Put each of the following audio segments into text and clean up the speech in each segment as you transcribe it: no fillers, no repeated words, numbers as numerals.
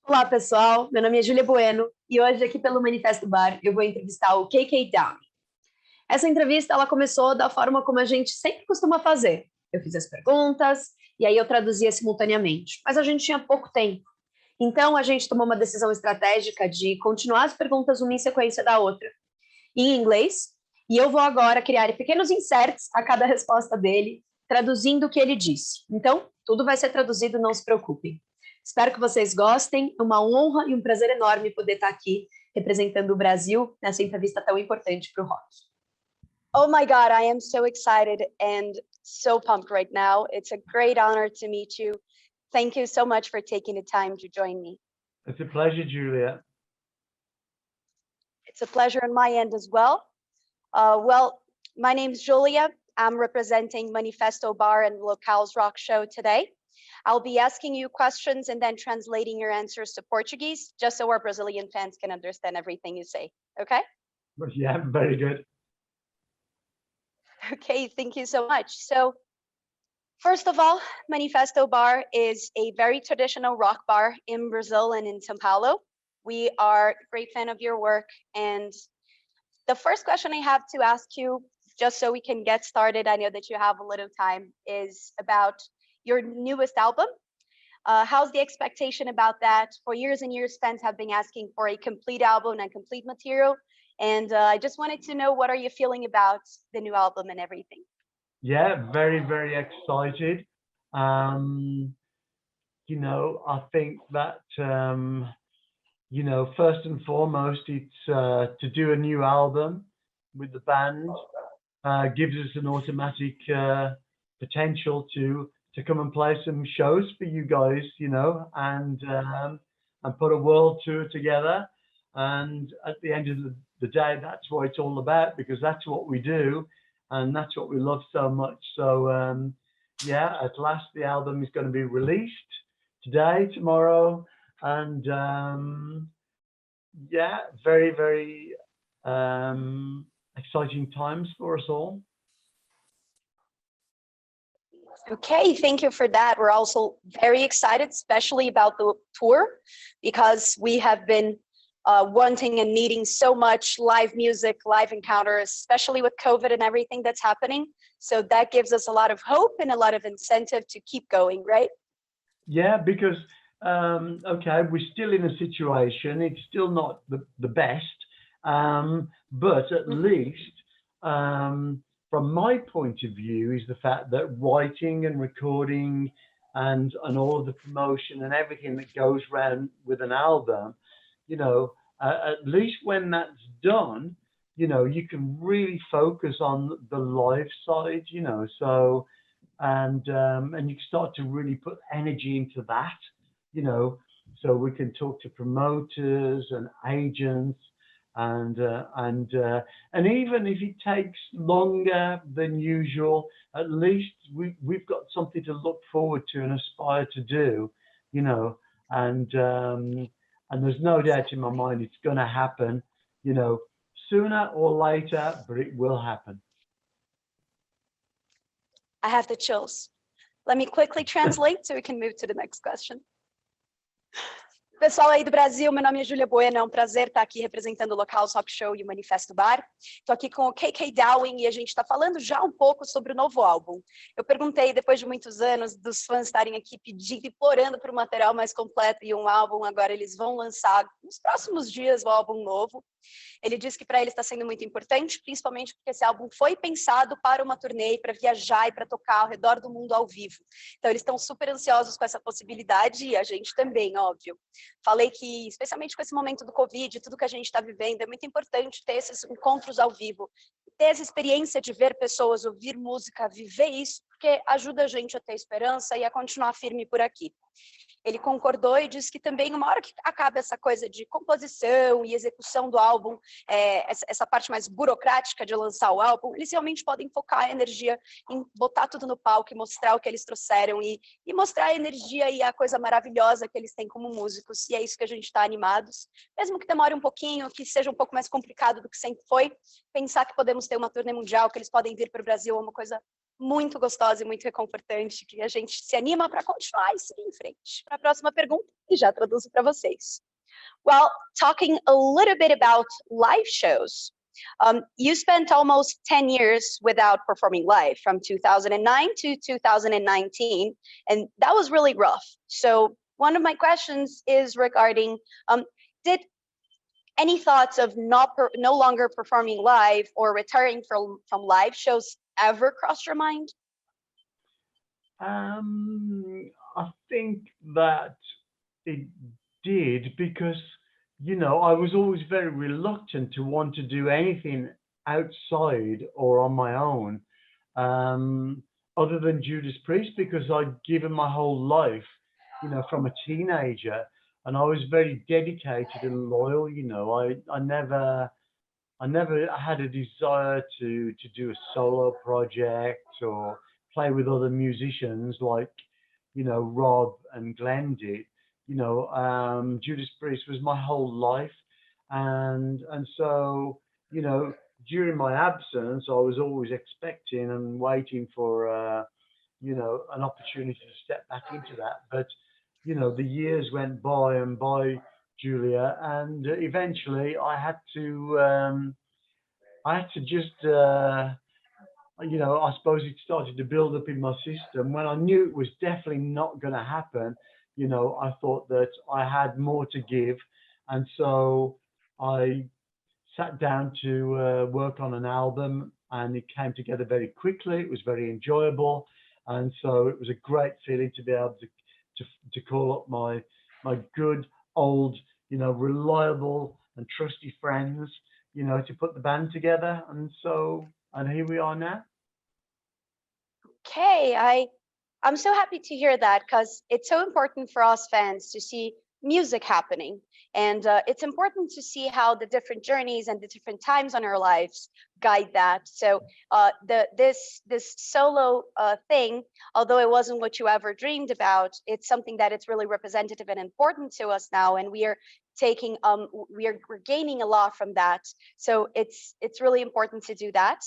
Olá, pessoal. Meu nome é Júlia Bueno e hoje aqui pelo Manifesto Bar eu vou entrevistar o KK Down. Essa entrevista ela começou da forma como a gente sempre costuma fazer. Eu fiz as perguntas e aí eu traduzia simultaneamente, mas a gente tinha pouco tempo. Então a gente tomou uma decisão estratégica de continuar as perguntas uma em sequência da outra, em inglês, e eu vou agora criar pequenos inserts a cada resposta dele, traduzindo o que ele disse. Então, tudo vai ser traduzido, não se preocupem. Espero que vocês gostem. É uma honra e um prazer enorme poder estar aqui representando o Brasil nessa entrevista tão importante para o rock. Oh my God, I am so excited and so pumped right now. It's a great honor to meet you. Thank you so much for taking the time to join me. It's a pleasure, Julia. It's a pleasure on my end as well. Well, my name's Julia. I'm representing Manifesto Bar and Lokaos rock show today. I'll be asking you questions and then translating your answers to Portuguese, just so our Brazilian fans can understand everything you say, okay? Yeah, very good. Okay, thank you so much. So, first of all, Manifesto Bar is a very traditional rock bar in Brazil and in São Paulo. We are a great fan of your work. And the first question I have to ask you, just so we can get started, I know that you have a little time, is about your newest album. How's the expectation about that? For years and years, fans have been asking for a complete album and complete material. And I just wanted to know, what are you feeling about the new album and everything? Yeah, very, very excited. You know, I think that, you know, first and foremost, it's to do a new album with the band gives us an automatic potential to come and play some shows for you guys, you know, and put a world tour together. And at the end of the day, that's what it's all about, because that's what we do, and that's what we love so much. So yeah, at last the album is going to be released today, tomorrow, and yeah, very, very exciting times for us all. Okay, thank you for that. We're also very excited, especially about the tour, because we have been wanting and needing so much live music, live encounters, especially with COVID and everything that's happening. So that gives us a lot of hope and a lot of incentive to keep going, right? Yeah, because, okay, we're still in a situation, it's still not the best, but at least, from my point of view, is the fact that writing and recording and all of the promotion and everything that goes around with an album, you know, at least when that's done, you know, you can really focus on the live side, you know, so, and you start to really put energy into that, you know, so we can talk to promoters and agents, and even if it takes longer than usual, at least we've got something to look forward to and aspire to do, you know, and there's no doubt in my mind it's going to happen, you know, sooner or later, but it will happen. I have the chills. Let me quickly translate so we can move to the next question. Pessoal aí do Brasil, meu nome é Júlia Bueno, é um prazer estar aqui representando o Lokaos Rock Show e o Manifesto Bar. Estou aqui com o KK Downing e a gente está falando já um pouco sobre o novo álbum. Eu perguntei, depois de muitos anos, dos fãs estarem aqui pedindo, implorando por um material mais completo e um álbum, agora eles vão lançar nos próximos dias o álbum novo. Ele disse que para ele está sendo muito importante, principalmente porque esse álbum foi pensado para uma turnê, para viajar e para tocar ao redor do mundo ao vivo. Então eles estão super ansiosos com essa possibilidade e a gente também, óbvio. Falei que, especialmente com esse momento do Covid, tudo que a gente está vivendo, é muito importante ter esses encontros ao vivo, ter essa experiência de ver pessoas, ouvir música, viver isso, porque ajuda a gente a ter esperança e a continuar firme por aqui. Ele concordou e disse que também, uma hora que acaba essa coisa de composição e execução do álbum, essa parte mais burocrática de lançar o álbum, eles realmente podem focar a energia em botar tudo no palco e mostrar o que eles trouxeram e mostrar a energia e a coisa maravilhosa que eles têm como músicos. E é isso que a gente está animados. Mesmo que demore um pouquinho, que seja um pouco mais complicado do que sempre foi, pensar que podemos ter uma turnê mundial, que eles podem vir para o Brasil é uma coisa muito gostosa e muito reconfortante, que a gente se anima para continuar e seguir em frente. Para a próxima pergunta, e já traduzo para vocês. Well, talking a little bit about live shows. You spent almost 10 years without performing live, from 2009 to 2019, and that was really rough. So one of my questions is regarding, did any thoughts of no longer performing live or retiring from live shows ever cross your mind? I think that it did, because I was always very reluctant to want to do anything outside or on my own, other than Judas Priest, because I'd given my whole life, from a teenager, and I was very dedicated and loyal. I never had a desire to do a solo project or play with other musicians like, Rob and Glenn did. Judas Priest was my whole life, and so, during my absence, I was always expecting and waiting for an opportunity to step back into that. But the years went by and by, Julia, and eventually I had to just I suppose it started to build up in my system when I knew it was definitely not going to happen. I thought that I had more to give, and so I sat down to work on an album, and it came together very quickly. It was very enjoyable, and so it was a great feeling to be able to call up my good old, reliable and trusty friends, to put the band together, and here we are now. Okay, I'm so happy to hear that, because it's so important for us fans to see music happening, and it's important to see how the different journeys and the different times on our lives guide that. So this solo thing, although it wasn't what you ever dreamed about, it's something that it's really representative and important to us now, and we are we're gaining a lot from that. So it's really important to do that.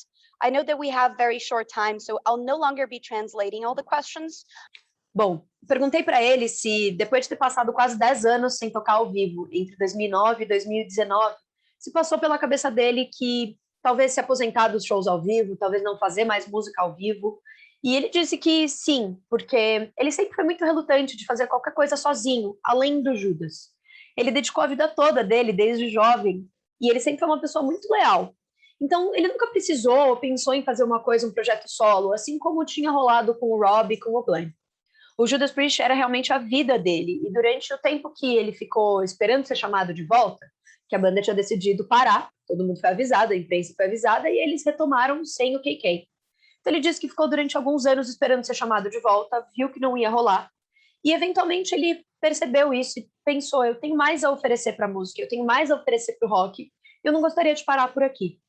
I know that we have very short time, so I'll no longer be translating all the questions. Bom, perguntei para ele se, depois de ter passado quase 10 anos sem tocar ao vivo, entre 2009 e 2019, se passou pela cabeça dele que talvez se aposentar dos shows ao vivo, talvez não fazer mais música ao vivo. E ele disse que sim, porque ele sempre foi muito relutante de fazer qualquer coisa sozinho, além do Judas. Ele dedicou a vida toda dele, desde jovem, e ele sempre foi uma pessoa muito leal. Então, ele nunca precisou ou pensou em fazer uma coisa, um projeto solo, assim como tinha rolado com o Rob e com o Glenn. O Judas Priest era realmente a vida dele, e durante o tempo que ele ficou esperando ser chamado de volta, que a banda tinha decidido parar, todo mundo foi avisado, a imprensa foi avisada, e eles retomaram sem o KK. Então ele disse que ficou durante alguns anos esperando ser chamado de volta, viu que não ia rolar, e eventualmente ele percebeu isso e pensou, eu tenho mais a oferecer para a música, eu tenho mais a oferecer para o rock, eu não gostaria de parar por aqui.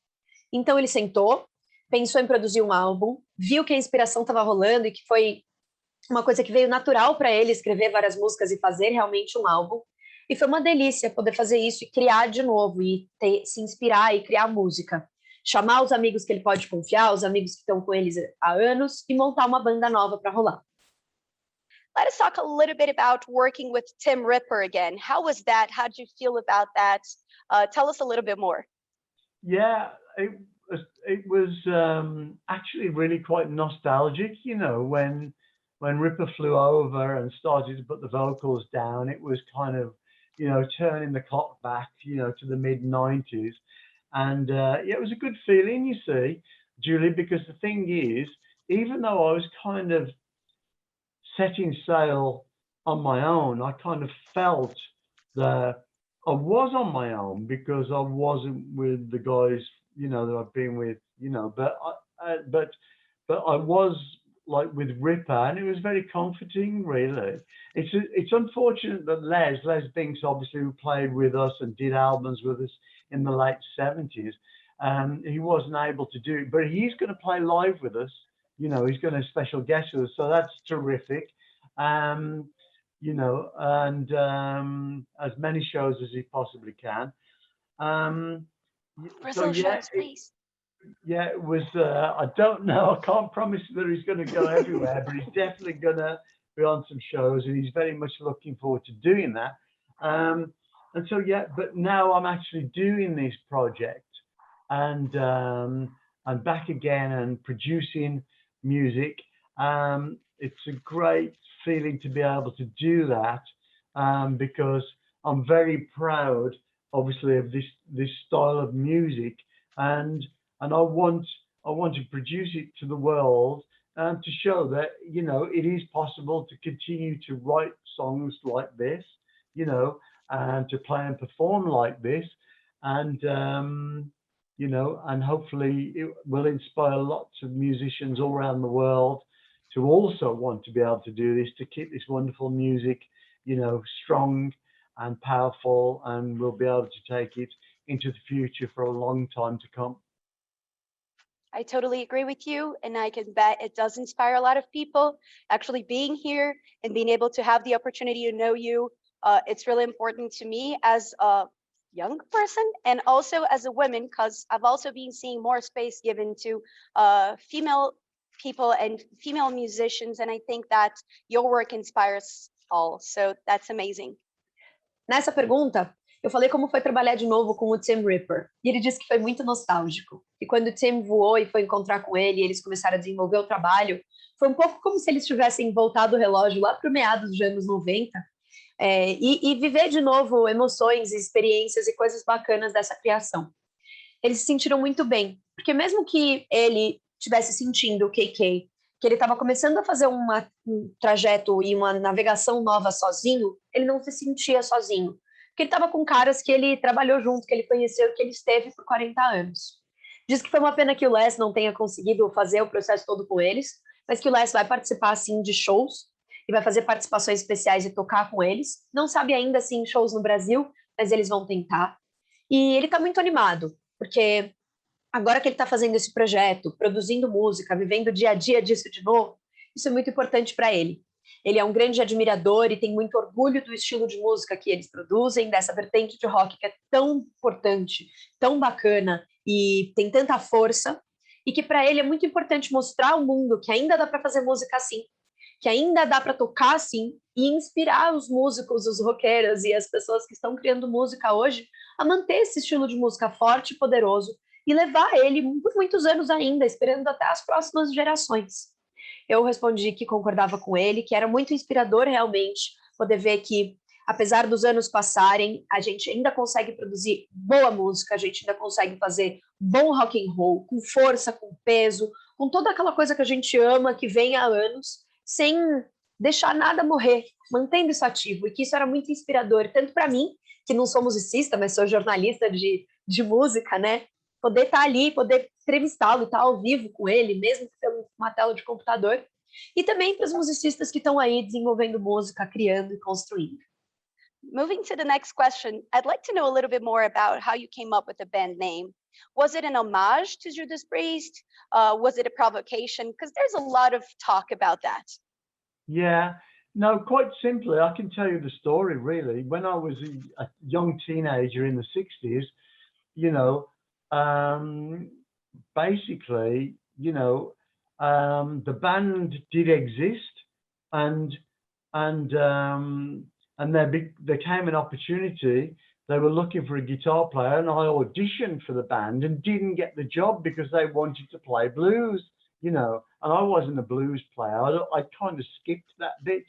Então ele sentou, pensou em produzir um álbum, viu que a inspiração estava rolando e que foi uma coisa que veio natural para ele escrever várias músicas e fazer realmente um álbum. E foi uma delícia poder fazer isso e criar de novo, e se inspirar e criar música. Chamar os amigos que ele pode confiar, os amigos que estão com eles há anos, e montar uma banda nova para rolar. Let us talk a little bit about working with Tim Ripper again. How was that? How did you feel about that? Tell us a little bit more. Yeah, it was actually really quite nostalgic, when Ripper flew over and started to put the vocals down. It was kind of, turning the clock back, to the mid-90s. And it was a good feeling, you see, Julie, because the thing is, even though I was kind of setting sail on my own, I kind of felt that I was on my own because I wasn't with the guys, that I've been with, but I was like with Ripper, and it was very comforting, really. It's unfortunate that Les Binks, obviously, who played with us and did albums with us in the late 70s, he wasn't able to do it, but he's going to play live with us. He's going to special guest with us, so that's terrific. And as many shows as he possibly can. Brazil shows, please. Yeah, it was. I don't know. I can't promise that he's going to go everywhere, but he's definitely going to be on some shows, and he's very much looking forward to doing that. And so, yeah, but now I'm actually doing this project, and I'm back again and producing music. It's a great feeling to be able to do that, because I'm very proud, obviously, of this style of music, and and I want to produce it to the world, to show that it is possible to continue to write songs like this, you know, and to play and perform like this, and and hopefully it will inspire lots of musicians all around the world to also want to be able to do this, to keep this wonderful music, strong and powerful, and we'll be able to take it into the future for a long time to come. I totally agree with you, and I can bet it does inspire a lot of people. Actually being here and being able to have the opportunity to know you, it's really important to me as a young person and also as a woman, because I've also been seeing more space given to female people and female musicians, and I think that your work inspires all. So that's amazing. Nessa pergunta, eu falei como foi trabalhar de novo com o Tim Ripper. E ele disse que foi muito nostálgico. E quando o Tim voou e foi encontrar com ele e eles começaram a desenvolver o trabalho, foi um pouco como se eles tivessem voltado o relógio lá para o meados dos anos 90, e viver de novo emoções, experiências e coisas bacanas dessa criação. Eles se sentiram muito bem, porque mesmo que ele estivesse sentindo o KK, que ele estava começando a fazer um trajeto e uma navegação nova sozinho, ele não se sentia sozinho. Porque ele estava com caras que ele trabalhou junto, que ele conheceu, que ele esteve por 40 anos. Diz que foi uma pena que o Les não tenha conseguido fazer o processo todo com eles, mas que o Les vai participar, sim, de shows, e vai fazer participações especiais e tocar com eles. Não sabe ainda, se em shows no Brasil, mas eles vão tentar. E ele está muito animado, porque agora que ele está fazendo esse projeto, produzindo música, vivendo o dia a dia disso de novo, isso é muito importante para ele. Ele é um grande admirador e tem muito orgulho do estilo de música que eles produzem, dessa vertente de rock que é tão importante, tão bacana e tem tanta força, e que para ele é muito importante mostrar ao mundo que ainda dá para fazer música assim, que ainda dá para tocar assim, e inspirar os músicos, os roqueiros e as pessoas que estão criando música hoje a manter esse estilo de música forte e poderoso e levar ele por muitos anos ainda, esperando até as próximas gerações. Eu respondi que concordava com ele, que era muito inspirador realmente poder ver que, apesar dos anos passarem, a gente ainda consegue produzir boa música, a gente ainda consegue fazer bom rock and roll, com força, com peso, com toda aquela coisa que a gente ama, que vem há anos, sem deixar nada morrer, mantendo isso ativo, e que isso era muito inspirador, tanto para mim, que não sou musicista, mas sou jornalista de música, né? Poder estar ali, poder entrevistá-lo, estar ao vivo com ele, mesmo por uma tela de computador, e também para os musicistas que estão aí desenvolvendo música, criando e construindo. Moving to the next question, I'd like to know a little bit more about how you came up with the band name. Was it an homage to Judas Priest? Was it a provocation? Because there's a lot of talk about that. Yeah, no, quite simply, I can tell you the story, really. When I was a young teenager in the 60s, basically, the band did exist, and there came an opportunity. They were looking for a guitar player, and I auditioned for the band and didn't get the job because they wanted to play blues, and I wasn't a blues player. I kind of skipped that bit,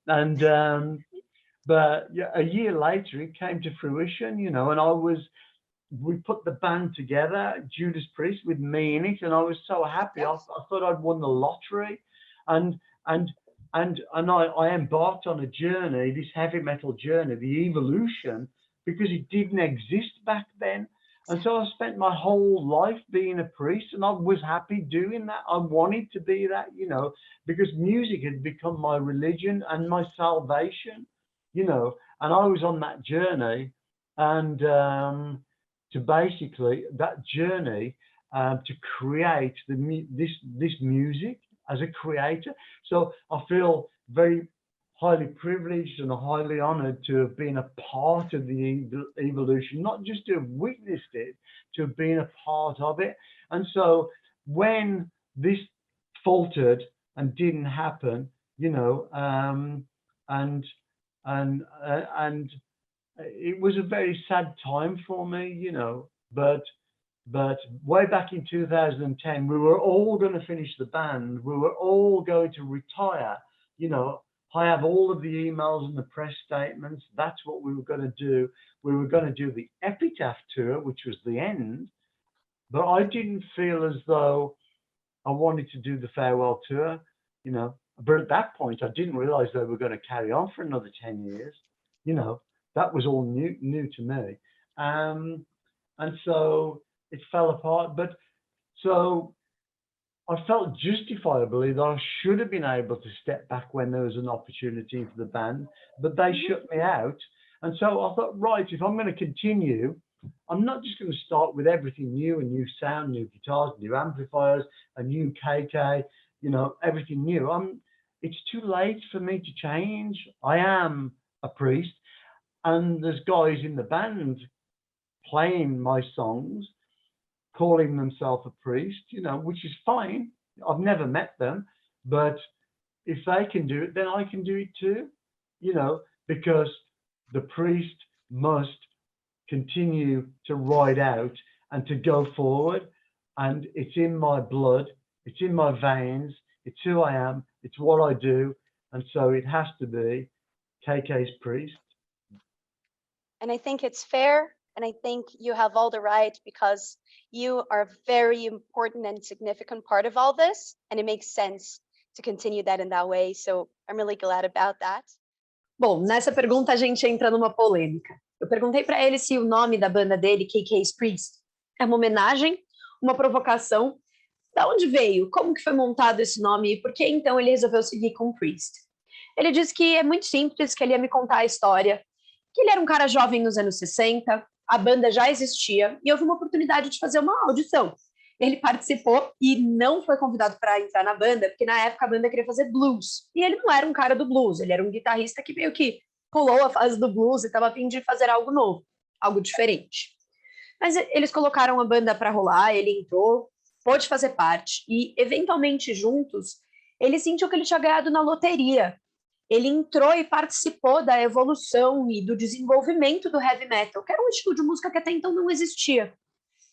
and but yeah, a year later it came to fruition, and we put the band together, Judas Priest, with me in it, and I was so happy. I thought I'd won the lottery, and I embarked on a journey, this heavy metal journey, the evolution, because it didn't exist back then. And so I spent my whole life being a priest, and I was happy doing that. I wanted to be that, because music had become my religion and my salvation, and I was on that journey, and to basically that journey to create this music as a creator. So I feel very highly privileged and highly honored to have been a part of the evolution, not just to have witnessed it, to have been a part of it. And so when this faltered and didn't happen, you know, and it was a very sad time for me, you know, but way back in 2010, we were all going to finish the band. We were all going to retire. You know, I have all of the emails and the press statements. That's what we were going to do. We were going to do the Epitaph tour, which was the end. But I didn't feel as though I wanted to do the farewell tour, you know. But at that point, I didn't realize they were going to carry on for another 10 years. You know, that was all new to me. And so it fell apart. But so I felt justifiably that I should have been able to step back when there was an opportunity for the band, but they shut me out. And so I thought, right, if I'm going to continue, I'm not just going to start with everything new, a new sound, new guitars, new amplifiers, a new KK, you know, everything new. It's too late for me to change. I am a priest, and there's guys in the band playing my songs, calling themselves a priest, you know, which is fine. I've never met them, but if they can do it, then I can do it too, you know, because the priest must continue to ride out and to go forward. And it's in my blood, it's in my veins, it's who I am, it's what I do. And so it has to be KK's priest. And I think it's fair. And I think you have all the right, because you are a very important and significant part of all this. And it makes sense to continue that in that way. So I'm really glad about that. Bom, nessa pergunta a gente entra numa polêmica. Eu perguntei para ele se o nome da banda dele, KK's Priest, é uma homenagem, uma provocação. Da onde veio? Como que foi montado esse nome? E por que então ele resolveu seguir com Priest? Ele disse que é muito simples, que ele ia me contar a história, que ele era um cara jovem nos anos 60, a banda já existia e houve uma oportunidade de fazer uma audição. Ele participou e não foi convidado para entrar na banda, porque na época a banda queria fazer blues. E ele não era um cara do blues, ele era um guitarrista que meio que pulou a fase do blues e estava a fim de fazer algo novo, algo diferente. Mas eles colocaram a banda para rolar, ele entrou, pôde fazer parte e, eventualmente, juntos, ele sentiu que ele tinha ganhado na loteria. Ele entrou e participou da evolução e do desenvolvimento do heavy metal, que era um estilo de música que até então não existia.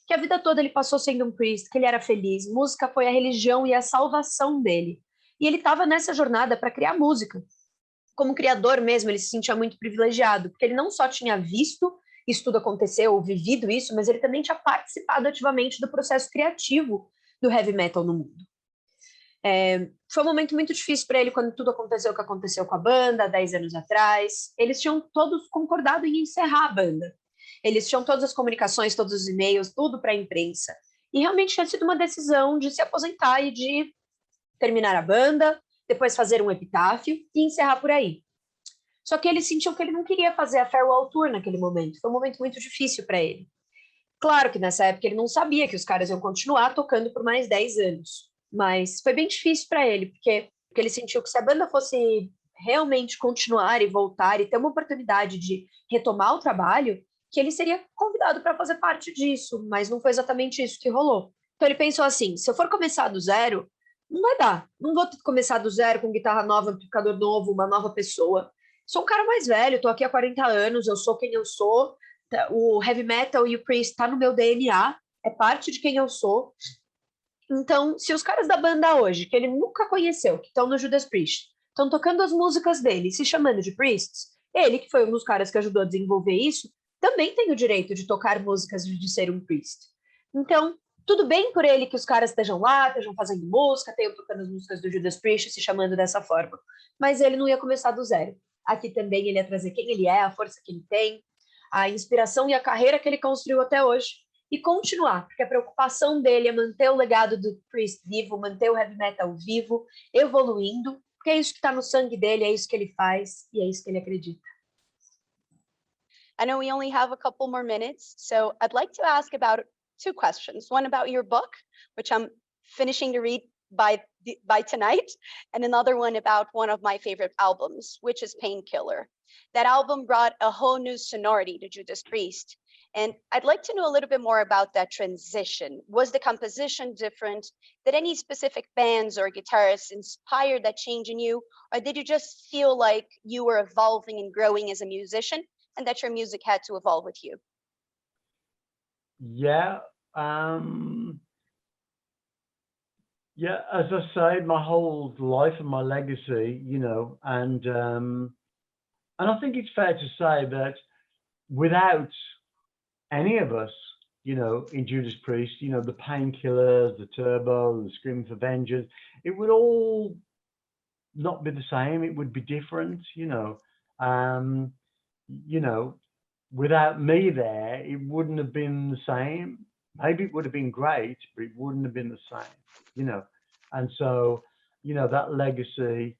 Que a vida toda ele passou sendo um priest, que ele era feliz, música foi a religião e a salvação dele. E ele estava nessa jornada para criar música. Como criador mesmo, ele se sentia muito privilegiado, porque ele não só tinha visto isso tudo acontecer, ou vivido isso, mas ele também tinha participado ativamente do processo criativo do heavy metal no mundo. Foi um momento muito difícil para ele quando tudo aconteceu o que aconteceu com a banda, 10 anos atrás. Eles tinham todos concordado em encerrar a banda. Eles tinham todas as comunicações, todos os e-mails, tudo para a imprensa. E realmente tinha sido uma decisão de se aposentar e de terminar a banda, depois fazer um epitáfio e encerrar por aí. Só que ele sentiu que ele não queria fazer a farewell tour naquele momento. Foi um momento muito difícil para ele. Claro que nessa época ele não sabia que os caras iam continuar tocando por mais 10 anos. Mas foi bem difícil para ele, porque ele sentiu que se a banda fosse realmente continuar e voltar e ter uma oportunidade de retomar o trabalho, que ele seria convidado para fazer parte disso, mas não foi exatamente isso que rolou. Então ele pensou assim, se eu for começar do zero, não vai dar. Não vou começar do zero com guitarra nova, amplificador novo, uma nova pessoa. Sou um cara mais velho, tô aqui há 40 anos, eu sou quem eu sou, o heavy metal e o priest tá no meu DNA, é parte de quem eu sou. Então, se os caras da banda hoje, que ele nunca conheceu, que estão no Judas Priest, estão tocando as músicas dele, se chamando de priests, ele, que foi um dos caras que ajudou a desenvolver isso, também tem o direito de tocar músicas de ser um priest. Então, tudo bem por ele que os caras estejam lá, estejam fazendo música, estejam tocando as músicas do Judas Priest, se chamando dessa forma. Mas ele não ia começar do zero. Aqui também ele ia trazer quem ele é, a força que ele tem, a inspiração e a carreira que ele construiu até hoje, e continuar, porque a preocupação dele é manter o legado do Priest vivo, manter o heavy metal vivo, evoluindo, porque é isso que está no sangue dele, é isso que ele faz e é isso que ele acredita. I know we only have a couple more minutes, so I'd like to ask about 2 questions. One about your book, which I'm finishing to read by tonight, and another one about one of my favorite albums, which is Painkiller. That album brought a whole new sonority to Judas Priest. And I'd like to know a little bit more about that transition. Was the composition different? Did any specific bands or guitarists inspire that change in you? Or did you just feel like you were evolving and growing as a musician and that your music had to evolve with you? Yeah. Yeah, as I say, my whole life and my legacy, and I think it's fair to say that without any of us, in Judas Priest, the Painkillers, the Turbo, the Screaming for Vengeance, it would all not be the same. It would be different, without me there, it wouldn't have been the same. Maybe it would have been great, but it wouldn't have been the same, And so, that legacy,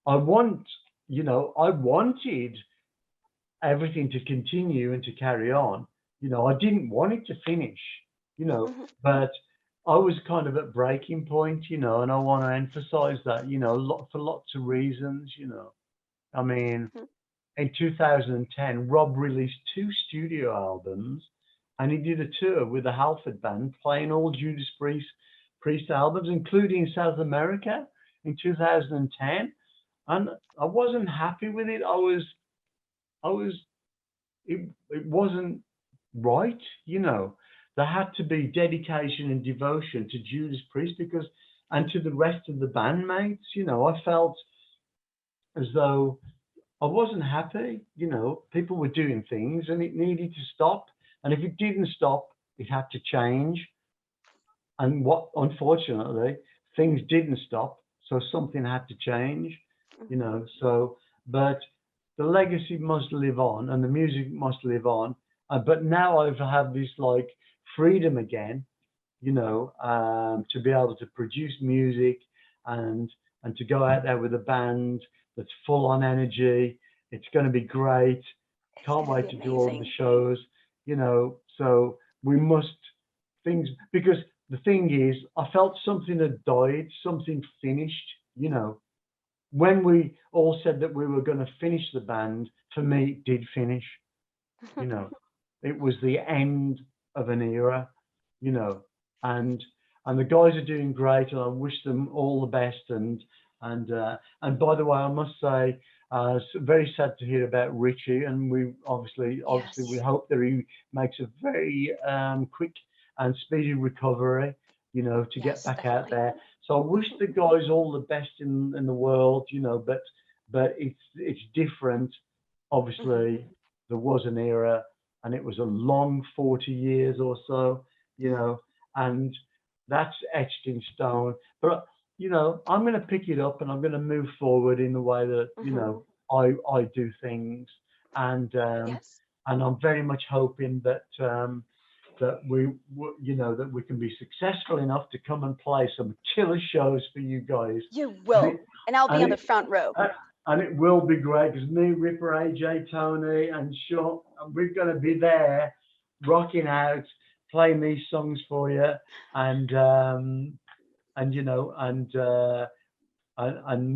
I wanted everything to continue and to carry on. I didn't want it to finish, but I was kind of at breaking point, and I want to emphasize that, for lots of reasons, I mean, in 2010, Rob released 2 studio albums, and he did a tour with the Halford Band, playing all Judas Priest albums, including South America in 2010. And I wasn't happy with it. It wasn't right, There had to be dedication and devotion to Judas Priest and to the rest of the bandmates, I felt as though I wasn't happy, people were doing things and it needed to stop. And if it didn't stop, it had to change. And unfortunately, things didn't stop. So something had to change, but the legacy must live on and the music must live on. But now I have this like freedom again, to be able to produce music and to go out there with a band that's full on energy. It's going to be great. Can't wait to do all the shows, so we must because the thing is, I felt something had died, something finished, When we all said that we were going to finish the band, for me, it did finish, It was the end of an era, and the guys are doing great, and I wish them all the best. And by the way, I must say, it's very sad to hear about Richie, and we obviously we hope that he makes a very quick and speedy recovery, to get back out there. So I wish the guys all the best in the world, but it's different. Obviously, there was an era, and it was a long 40 years or so, and that's etched in stone. But I'm going to pick it up and I'm going to move forward in the way that I do things, and I'm very much hoping that that we can be successful enough to come and play some killer shows for you guys. You will, and I'll be on the front row. And it will be great because me, Ripper, AJ, Tony, and Sean, we're going to be there, rocking out, playing these songs for you, and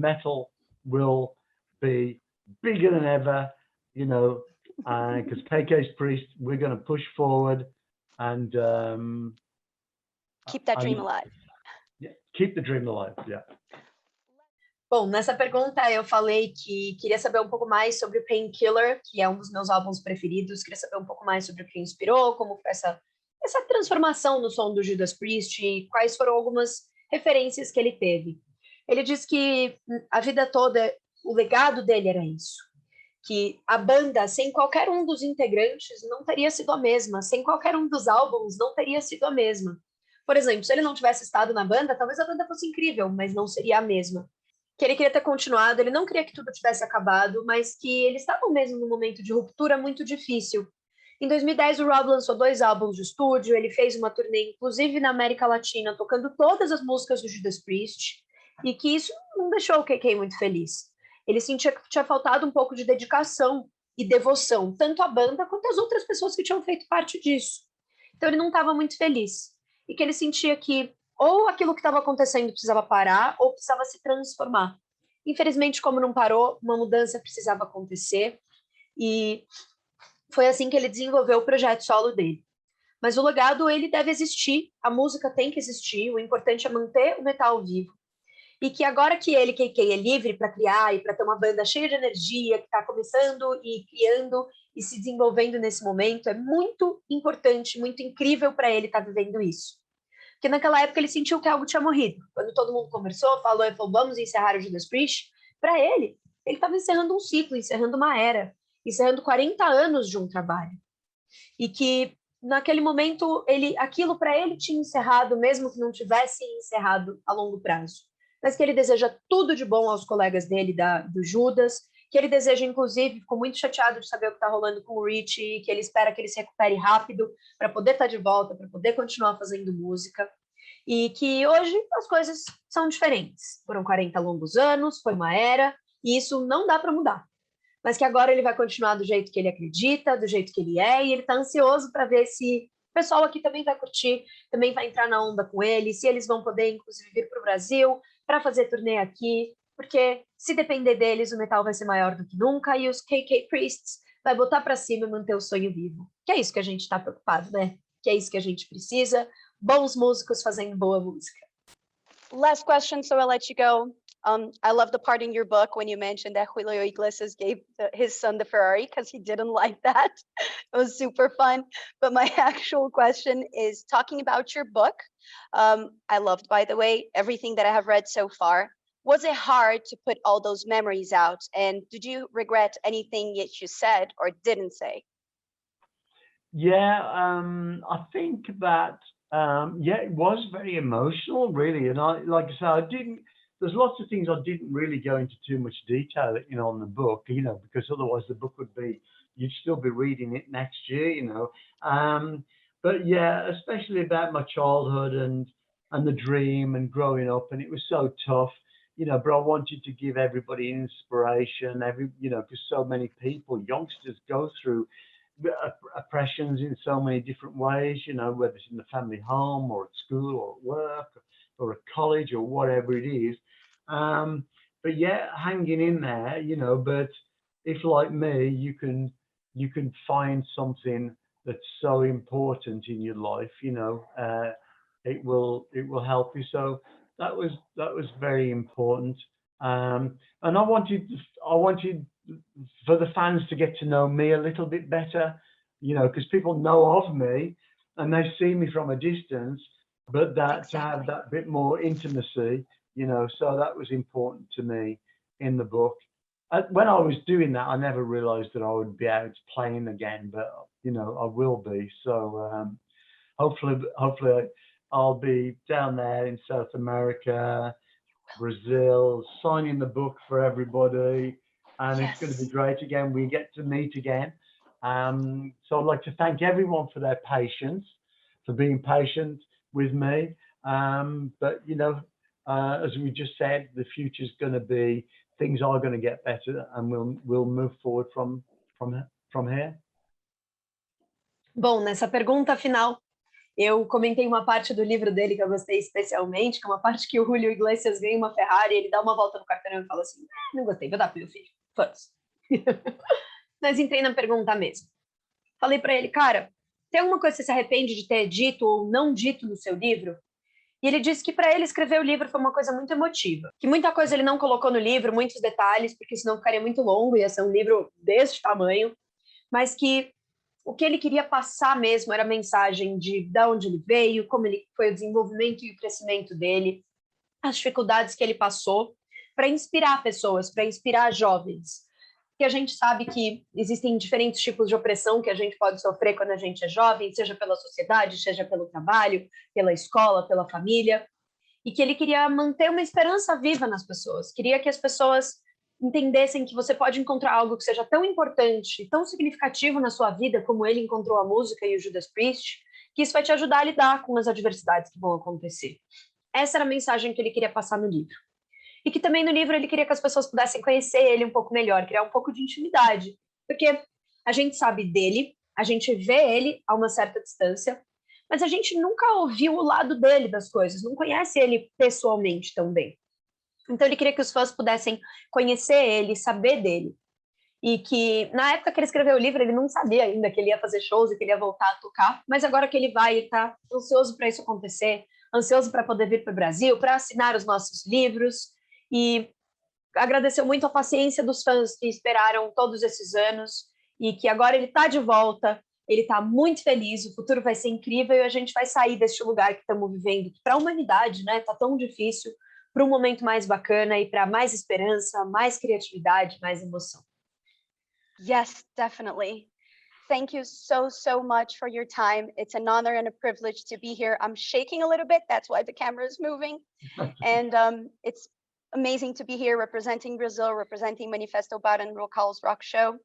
metal will be bigger than ever, because KK's Priest, we're going to push forward and keep that dream alive. Yeah, keep the dream alive, yeah. Bom, nessa pergunta eu falei que queria saber um pouco mais sobre o Painkiller, que é um dos meus álbuns preferidos, queria saber um pouco mais sobre o que inspirou, como foi essa transformação no som do Judas Priest e quais foram algumas referências que ele teve. Ele disse que a vida toda, o legado dele era isso, que a banda, sem qualquer um dos integrantes, não teria sido a mesma, sem qualquer um dos álbuns, não teria sido a mesma. Por exemplo, se ele não tivesse estado na banda, talvez a banda fosse incrível, mas não seria a mesma. Que ele queria ter continuado, ele não queria que tudo tivesse acabado, mas que eles estavam mesmo num momento de ruptura muito difícil. Em 2010, o Rob lançou 2 álbuns de estúdio, ele fez uma turnê, inclusive na América Latina, tocando todas as músicas do Judas Priest, e que isso não deixou o KK muito feliz. Ele sentia que tinha faltado um pouco de dedicação e devoção, tanto à banda quanto às outras pessoas que tinham feito parte disso. Então ele não estava muito feliz. E que ele sentia que ou aquilo que estava acontecendo precisava parar, ou precisava se transformar. Infelizmente, como não parou, uma mudança precisava acontecer, e foi assim que ele desenvolveu o projeto solo dele. Mas o legado, ele deve existir, a música tem que existir, o importante é manter o metal vivo. E que agora que ele, KK, é livre para criar e para ter uma banda cheia de energia, que está começando e criando e se desenvolvendo nesse momento, é muito importante, muito incrível para ele estar vivendo isso. Porque naquela época ele sentiu que algo tinha morrido. Quando todo mundo conversou, ele falou, vamos encerrar o Judas Priest. Para ele estava encerrando um ciclo, encerrando uma era, encerrando 40 anos de um trabalho. E que naquele momento aquilo para ele tinha encerrado, mesmo que não tivesse encerrado a longo prazo. Mas que ele deseja tudo de bom aos colegas dele do Judas, que ele deseja, inclusive, ficou muito chateado de saber o que está rolando com o Rich, que ele espera que ele se recupere rápido para poder estar de volta, para poder continuar fazendo música, e que hoje as coisas são diferentes. Foram 40 longos anos, foi uma era, e isso não dá para mudar. Mas que agora ele vai continuar do jeito que ele acredita, do jeito que ele é, e ele está ansioso para ver se o pessoal aqui também vai curtir, também vai entrar na onda com ele, se eles vão poder, inclusive, vir para o Brasil para fazer turnê aqui, porque se depender deles, o metal vai ser maior do que nunca, e os KK Priests vai botar para cima e manter o sonho vivo. Que é isso que a gente está preocupado, né? Que é isso que a gente precisa, bons músicos fazendo boa música. Last question, so I'll let you go. I love the part in your book when you mentioned that Julio Iglesias gave his son the Ferrari because he didn't like that. It was super fun. But my actual question is talking about your book. I loved, by the way, everything that I have read so far. Was it hard to put all those memories out? And did you regret anything that you said or didn't say? Yeah, I think that, it was very emotional, really. And like I said, there's lots of things I didn't really go into too much detail, on the book, because otherwise the book you'd still be reading it next year, But yeah, especially about my childhood and the dream and growing up, and it was so tough, but I wanted to give everybody inspiration, because so many people, youngsters, go through oppressions in so many different ways, whether it's in the family home or at school or at work or at college or whatever it is. But yeah, hanging in there, but if like me, you can find something that's so important in your life, it will help you. So that was very important. And I wanted for the fans to get to know me a little bit better, because people know of me and they see me from a distance, but to have that bit more intimacy, so that was important to me in the book. When I was doing that, I never realized that I would be out playing again, but I will be. So hopefully I'll be down there in South America, Brazil, signing the book for everybody, and It's going to be great again. We get to meet again. So I'd like to thank everyone for their patience, for being patient with me. But as we just said, the future's going to be, things are going to get better, and we'll move forward from here. Bom, nessa pergunta final, eu comentei uma parte do livro dele que eu gostei especialmente, que é uma parte que o Julio Iglesias ganha uma Ferrari, ele dá uma volta no quarteirão e fala assim, não gostei, vou dar pro meu filho, foda-se. Mas entrei na pergunta mesmo. Falei para ele, cara, tem alguma coisa que você se arrepende de ter dito ou não dito no seu livro? E ele disse que para ele escrever o livro foi uma coisa muito emotiva, que muita coisa ele não colocou no livro, muitos detalhes, porque senão ficaria muito longo, ia ser um livro deste tamanho, mas que o que ele queria passar mesmo era a mensagem de onde ele veio, como ele foi o desenvolvimento e o crescimento dele, as dificuldades que ele passou, para inspirar pessoas, para inspirar jovens. Porque a gente sabe que existem diferentes tipos de opressão que a gente pode sofrer quando a gente é jovem, seja pela sociedade, seja pelo trabalho, pela escola, pela família, e que ele queria manter uma esperança viva nas pessoas, queria que as pessoas entendessem que você pode encontrar algo que seja tão importante, tão significativo na sua vida, como ele encontrou a música e o Judas Priest, que isso vai te ajudar a lidar com as adversidades que vão acontecer. Essa era a mensagem que ele queria passar no livro. E que também no livro ele queria que as pessoas pudessem conhecer ele um pouco melhor, criar um pouco de intimidade. Porque a gente sabe dele, a gente vê ele a uma certa distância, mas a gente nunca ouviu o lado dele das coisas, não conhece ele pessoalmente tão bem. Então ele queria que os fãs pudessem conhecer ele, saber dele. E que, na época que ele escreveu o livro, ele não sabia ainda que ele ia fazer shows e que ele ia voltar a tocar, mas agora que ele vai, ele está ansioso para isso acontecer, ansioso para poder vir para o Brasil, para assinar os nossos livros, e agradeceu muito a paciência dos fãs que esperaram todos esses anos, e que agora ele está de volta, ele está muito feliz, o futuro vai ser incrível, e a gente vai sair deste lugar que estamos vivendo, que para a humanidade, né, está tão difícil, para um momento mais bacana e para mais esperança, mais criatividade, mais emoção. Yes, definitely. Thank you so much for your time. It's an honor and a privilege to be here. I'm shaking a little bit. That's why the camera is moving. And it's amazing to be here representing Brazil, representing Manifesto Bar and Lokaos Rock Show.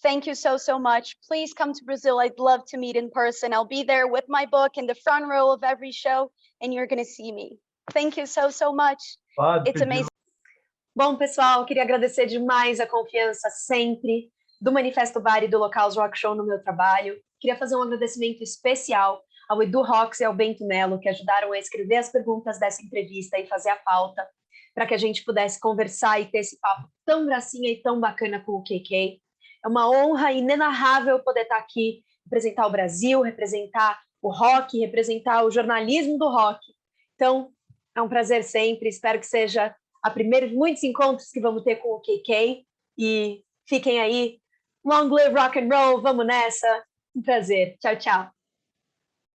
Thank you so much. Please come to Brazil. I'd love to meet in person. I'll be there with my book in the front row of every show, and you're going to see me. Thank you so much. It's amazing. Bom, pessoal, queria agradecer demais a confiança sempre do Manifesto Bar e do Lokaos Rock Show no meu trabalho. Queria fazer um agradecimento especial ao Edu Rox e ao Bento Mello, que ajudaram a escrever as perguntas dessa entrevista e fazer a pauta, para que a gente pudesse conversar e ter esse papo tão gracinha e tão bacana com o KK. É uma honra inenarrável poder estar aqui, representar o Brasil, representar o rock, representar o jornalismo do rock. Então, é um prazer sempre. Espero que seja a primeira de muitos encontros que vamos ter com o KK. E fiquem aí. Long live rock and roll, vamos nessa. Um prazer. Tchau, tchau.